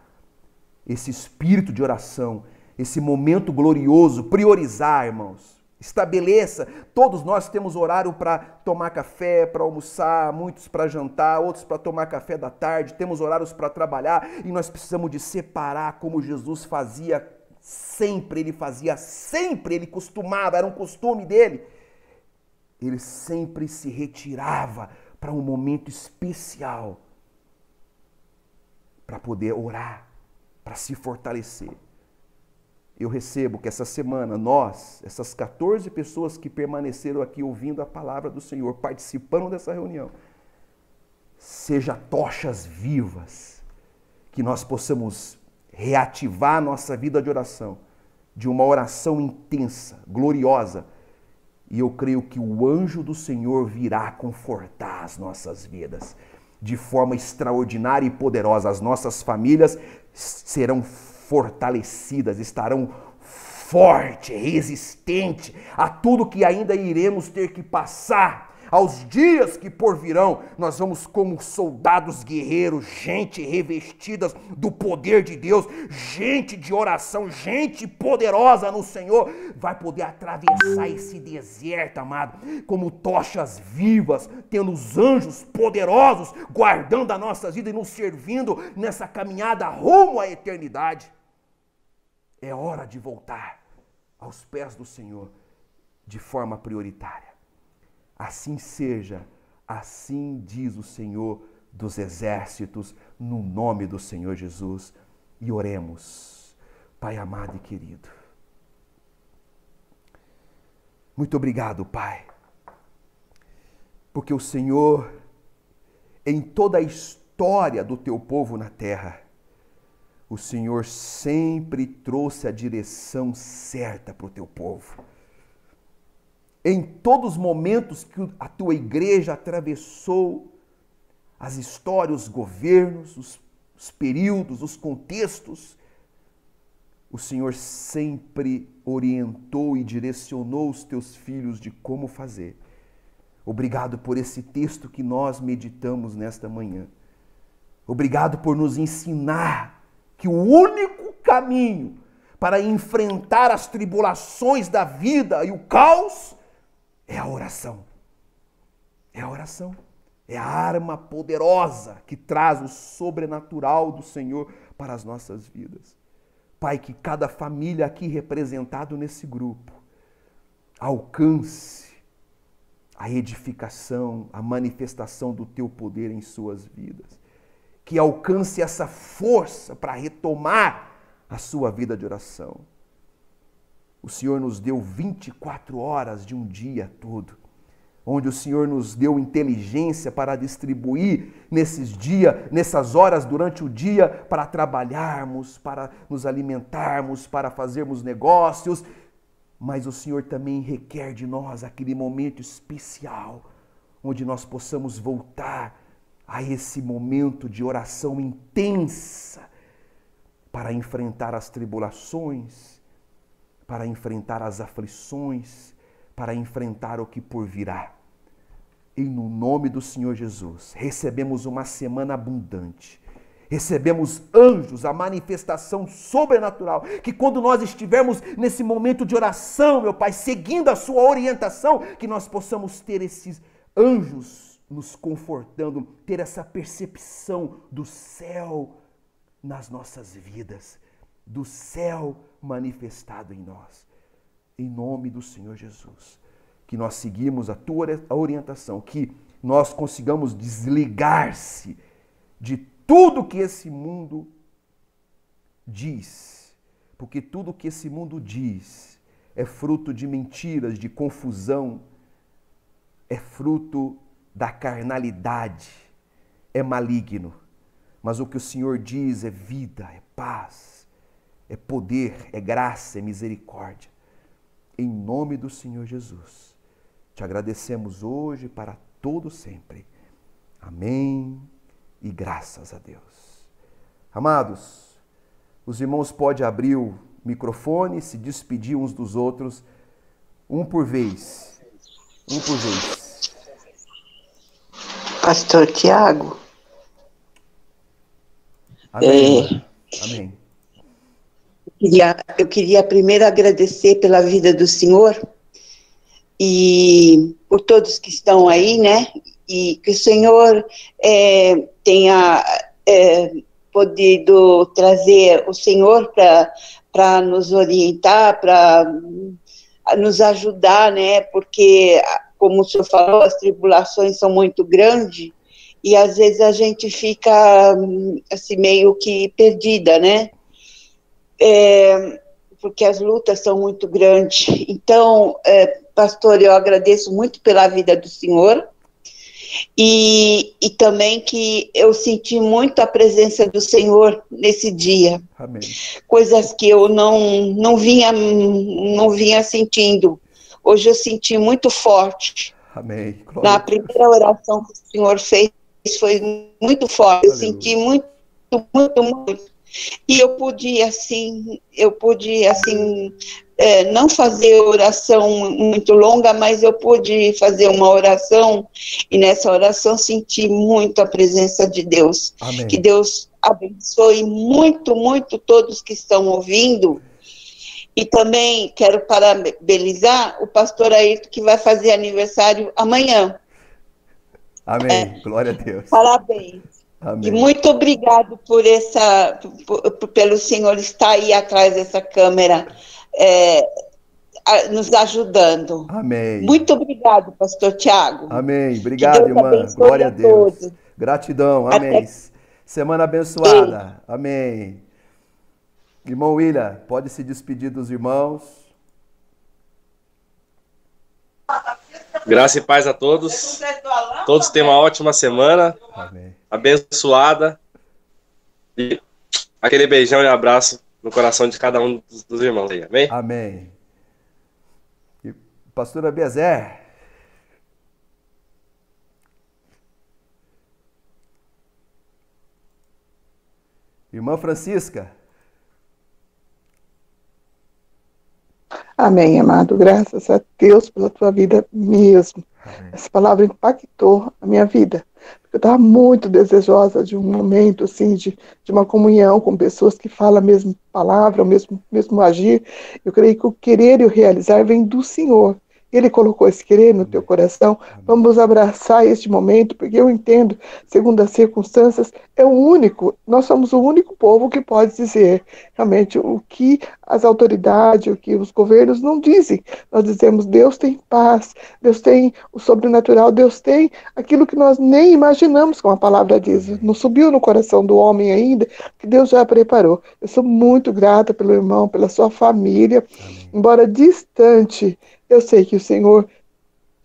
esse espírito de oração, esse momento glorioso, priorizar, irmãos. Estabeleça, todos nós temos horário para tomar café, para almoçar, muitos para jantar, outros para tomar café da tarde, temos horários para trabalhar e nós precisamos de separar como Jesus fazia sempre, ele costumava, era um costume dele. Ele sempre se retirava para um momento especial para poder orar, para se fortalecer. Eu recebo que essa semana nós, essas 14 pessoas que permaneceram aqui ouvindo a palavra do Senhor, participando dessa reunião, seja tochas vivas, que nós possamos reativar a nossa vida de oração, de uma oração intensa, gloriosa, e eu creio que o anjo do Senhor virá confortar as nossas vidas de forma extraordinária e poderosa. As nossas famílias serão fortalecidas, estarão forte, resistente a tudo que ainda iremos ter que passar, aos dias que por virão. Nós vamos como soldados guerreiros, gente revestidas do poder de Deus, gente de oração, gente poderosa no Senhor, vai poder atravessar esse deserto, amado, como tochas vivas, tendo os anjos poderosos guardando a nossa vida e nos servindo nessa caminhada rumo à eternidade. É hora de voltar aos pés do Senhor de forma prioritária. Assim seja, assim diz o Senhor dos exércitos, no nome do Senhor Jesus. E oremos. Pai amado e querido, muito obrigado, Pai, porque o Senhor, em toda a história do teu povo na terra, o Senhor sempre trouxe a direção certa para o teu povo. Em todos os momentos que a tua igreja atravessou as histórias, os governos, os períodos, os contextos, o Senhor sempre orientou e direcionou os teus filhos de como fazer. Obrigado por esse texto que nós meditamos nesta manhã. Obrigado por nos ensinar que o único caminho para enfrentar as tribulações da vida e o caos é a oração. É a oração. É a arma poderosa que traz o sobrenatural do Senhor para as nossas vidas. Pai, que cada família aqui representada nesse grupo alcance a edificação, a manifestação do teu poder em suas vidas. Que alcance essa força para retomar a sua vida de oração. O Senhor nos deu 24 horas de um dia todo, onde o Senhor nos deu inteligência para distribuir nesses dias, nessas horas durante o dia, para trabalharmos, para nos alimentarmos, para fazermos negócios, mas o Senhor também requer de nós aquele momento especial, onde nós possamos voltar a esse momento de oração intensa, para enfrentar as tribulações, para enfrentar as aflições, para enfrentar o que por virá. E no nome do Senhor Jesus, recebemos uma semana abundante. Recebemos anjos, a manifestação sobrenatural, que quando nós estivermos nesse momento de oração, meu Pai, seguindo a sua orientação, que nós possamos ter esses anjos nos confortando, ter essa percepção do céu nas nossas vidas, do céu manifestado em nós. Em nome do Senhor Jesus, que nós seguimos a tua orientação, que nós consigamos desligar-se de tudo que esse mundo diz, porque tudo que esse mundo diz é fruto de mentiras, de confusão, é fruto da carnalidade, é maligno. Mas o que o Senhor diz é vida, é paz, é poder, é graça, é misericórdia. Em nome do Senhor Jesus, te agradecemos hoje para todo sempre. Amém e graças a Deus. Amados, os irmãos podem abrir o microfone, se despedir uns dos outros, um por vez. Um por vez. Pastor Tiago. Amém. Amém. Eu queria primeiro agradecer pela vida do senhor e por todos que estão aí, né? E que o senhor tenha podido trazer o senhor para nos orientar, para nos ajudar, né? Porque, como o senhor falou, as tribulações são muito grandes e às vezes a gente fica assim meio que perdida, né? Porque as lutas são muito grandes. Então, pastor, eu agradeço muito pela vida do senhor e também que eu senti muito a presença do Senhor nesse dia. Amém. Coisas que eu não vinha sentindo. Hoje eu senti muito forte. Amém. Na primeira oração que o Senhor fez foi muito forte. Eu senti muito, muito, muito. E eu pude não fazer oração muito longa, mas eu pude fazer uma oração, e nessa oração senti muito a presença de Deus. Amém. Que Deus abençoe muito, muito todos que estão ouvindo. E também quero parabenizar o pastor Ayrton, que vai fazer aniversário amanhã. Amém. Glória a Deus. Parabéns. Amém. E muito obrigado pelo senhor estar aí atrás dessa câmera, nos ajudando. Amém. Muito obrigado, pastor Tiago. Amém. Obrigado, irmã. Glória a Deus. Todos. Gratidão. Amém. Semana abençoada. Amém. Irmão William, pode se despedir dos irmãos. Graça e paz a todos. Todos tenham uma ótima semana. Amém. Abençoada. E aquele beijão e abraço no coração de cada um dos irmãos aí. Amém? Amém. E pastor Abiezer. Irmã Francisca. Amém, amado. Graças a Deus pela tua vida mesmo. Amém. Essa palavra impactou a minha vida. Eu estava muito desejosa de um momento, assim, de uma comunhão com pessoas que falam a mesma palavra, o mesmo agir. Eu creio que o querer e o realizar vem do Senhor. Ele colocou esse querer no teu coração. Vamos abraçar este momento, porque eu entendo, segundo as circunstâncias, nós somos o único povo que pode dizer realmente o que as autoridades, o que os governos não dizem. Nós dizemos, Deus tem paz, Deus tem o sobrenatural, Deus tem aquilo que nós nem imaginamos, como a palavra diz. Não subiu no coração do homem ainda, que Deus já preparou. Eu sou muito grata pelo irmão, pela sua família, embora distante. Eu sei que o Senhor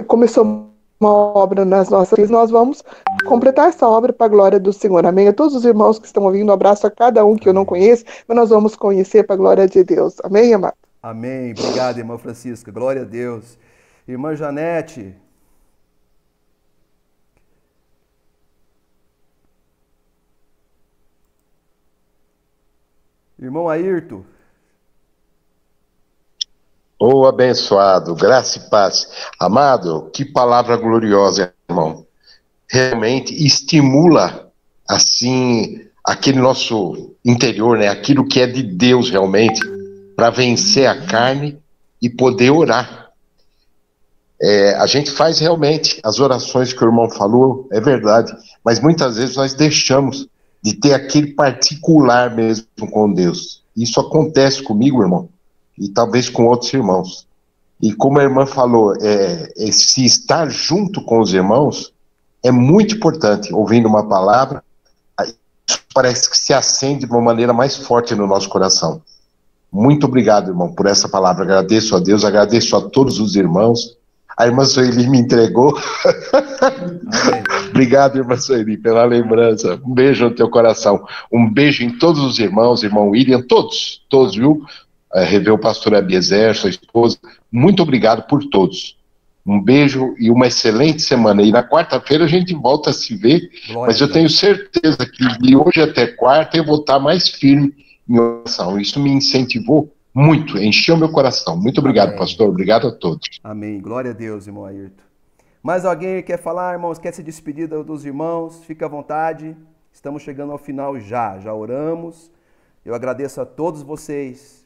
começou uma obra nas nossas vidas, nós vamos completar essa obra para a glória do Senhor. Amém? A todos os irmãos que estão ouvindo, um abraço a cada um que eu não conheço, mas nós vamos conhecer para a glória de Deus. Amém, amado? Amém. Obrigado, irmã Francisca. Glória a Deus. Irmã Janete. Irmão Ayrton. Ô abençoado, graça e paz. Amado, que palavra gloriosa, irmão. Realmente estimula, assim, aquele nosso interior, né? Aquilo que é de Deus realmente, para vencer a carne e poder orar. A gente faz realmente as orações que o irmão falou, é verdade, mas muitas vezes nós deixamos de ter aquele particular mesmo com Deus. Isso acontece comigo, irmão, e talvez com outros irmãos. E como a irmã falou, se estar junto com os irmãos é muito importante. Ouvindo uma palavra, isso parece que se acende de uma maneira mais forte no nosso coração. Muito obrigado, irmão, por essa palavra. Agradeço a Deus, agradeço a todos os irmãos. A irmã Sueli me entregou. Obrigado, irmã Sueli, pela lembrança. Um beijo no teu coração. Um beijo em todos os irmãos, irmão William, todos, viu? Reveu o pastor Abiezer, sua esposa. Muito obrigado por todos. Um beijo e uma excelente semana. E na quarta-feira a gente volta a se ver, mas eu tenho certeza que de hoje até quarta eu vou estar mais firme em oração. Isso me incentivou muito, encheu meu coração. Muito obrigado, amém, pastor. Obrigado a todos. Amém. Glória a Deus, irmão Ayrton. Mais alguém quer falar, irmãos? Quer se despedir dos irmãos? Fica à vontade. Estamos chegando ao final já oramos. Eu agradeço a todos vocês.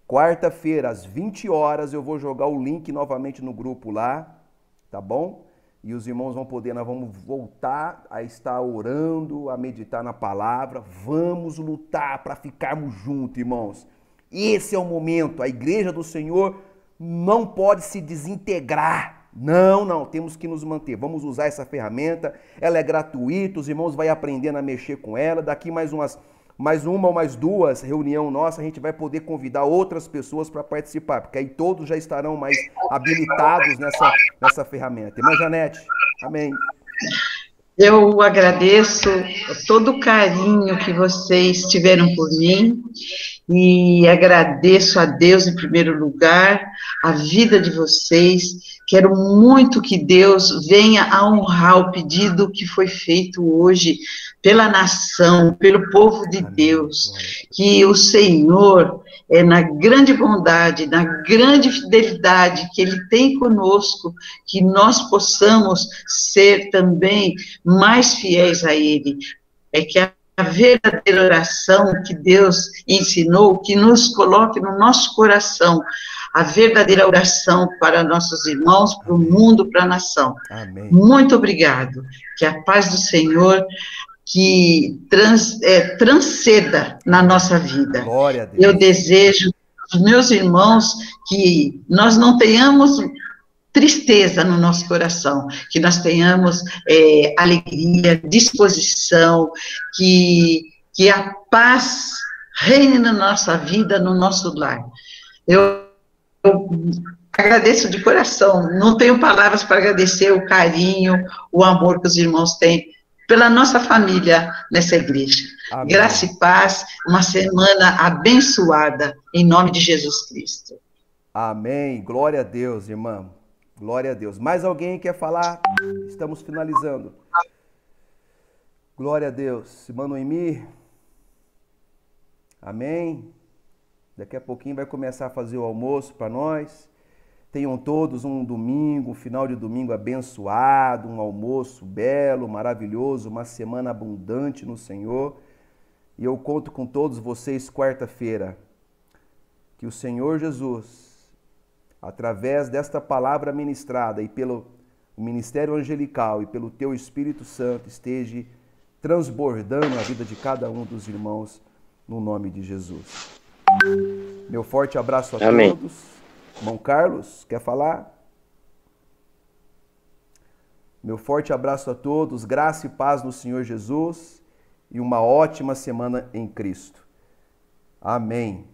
Quarta-feira, às 20 horas, eu vou jogar o link novamente no grupo lá, tá bom? E os irmãos vão poder, nós vamos voltar a estar orando, a meditar na palavra. Vamos lutar para ficarmos juntos, irmãos. Esse é o momento. A igreja do Senhor não pode se desintegrar. Não, temos que nos manter. Vamos usar essa ferramenta. Ela é gratuita, os irmãos vão aprendendo a mexer com ela. Daqui mais uma ou mais duas reunião nossa, a gente vai poder convidar outras pessoas para participar, porque aí todos já estarão mais habilitados nessa ferramenta. Irmã Janete, amém. Eu agradeço todo o carinho que vocês tiveram por mim e agradeço a Deus em primeiro lugar, a vida de vocês. Quero muito que Deus venha a honrar o pedido que foi feito hoje pela nação, pelo povo de Deus, que o Senhor, na grande bondade, na grande fidelidade que Ele tem conosco, que nós possamos ser também mais fiéis a Ele. Que a verdadeira oração que Deus ensinou, que nos coloque no nosso coração, a verdadeira oração para nossos irmãos, para o mundo, para a nação. Amém. Muito obrigado. Que a paz do Senhor que transcenda na nossa vida. Glória a Deus. Eu desejo aos meus irmãos que nós não tenhamos tristeza no nosso coração, que nós tenhamos alegria, disposição, que a paz reine na nossa vida, no nosso lar. Eu agradeço de coração, não tenho palavras para agradecer o carinho, o amor que os irmãos têm pela nossa família nessa igreja. Amém. Graça e paz, uma semana abençoada, em nome de Jesus Cristo. Amém. Glória a Deus, irmã. Glória a Deus. Mais alguém quer falar? Estamos finalizando. Glória a Deus. Irmã Noemi. Amém. Daqui a pouquinho vai começar a fazer o almoço para nós. Tenham todos um domingo, um final de domingo abençoado, um almoço belo, maravilhoso, uma semana abundante no Senhor. E eu conto com todos vocês quarta-feira. Que o Senhor Jesus, através desta palavra ministrada e pelo ministério angelical e pelo teu Espírito Santo, esteja transbordando a vida de cada um dos irmãos, no nome de Jesus. Meu forte abraço a Amém. Todos. Irmão Carlos, quer falar? Meu forte abraço a todos, graça e paz no Senhor Jesus e uma ótima semana em Cristo. Amém.